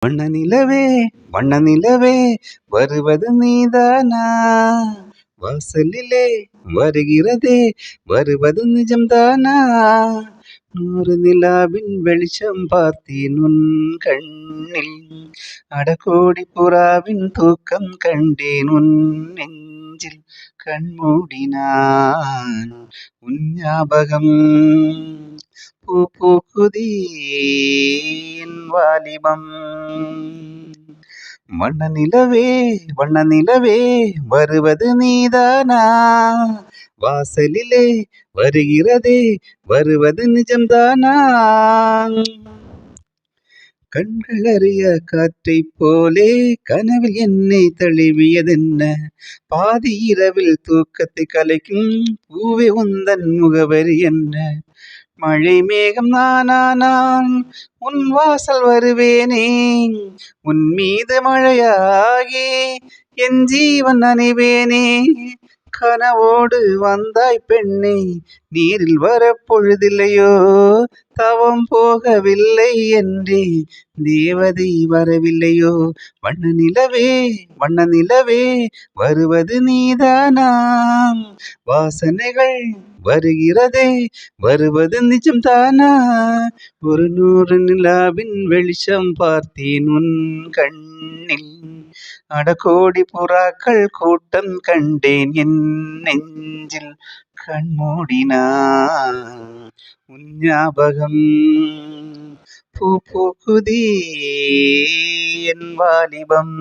வண்ண நிலவே வண்ண நிலவே வருவது நீதானா? வாசலிலே வருகிறதே வருவது நிஜம்தானா? 100 நிலாவின் வெளிச்சம் பார்த்தேன் உன் கண்ணில். அடகோடி புறாவின் தூக்கம் கண்டேன் உன் நெஞ்சில். கண்மூடினான் உன் ஞாபகம் பூக்குதே என் வாலிபம். வண்ண நிலவே வருவது நீதானா? வாசலிலே வருகிறதே வருவது நிஜம்தானா? கண்கள் அறிய காற்றைப் போலே கனவில் என்னை தழுவியதென்ன? பாதி இரவில் தூக்கத்தை கலைக்கும் பூவே உந்தன் முகவரி என்ன? மழை மேகம் நானானால் உன் வாசல் வருவேனே. உன் மீது மழையாகி என் ஜீவன் நனைவேனே. கனவோடு வந்தாய் பெண்ணே, நீரில் வர பொழுதில்லையோ? தவம் போகவில்லை என்றே தேவதை வரவில்லையோ? வண்ண நிலவே வருவது நீதானா? வாசனைகள் வருகிறதே வருவது நிஜம்தானா? 100 நிலாவின் வெளிச்சம் பார்த்தேன் உன் கண்ணில். அடகோடி புறாக்கள் கூட்டம் கண்டேன் என் நெஞ்சில். கண்மூடினான் உன் ஞாபகம் பூக்குதே என் வாலிபம்.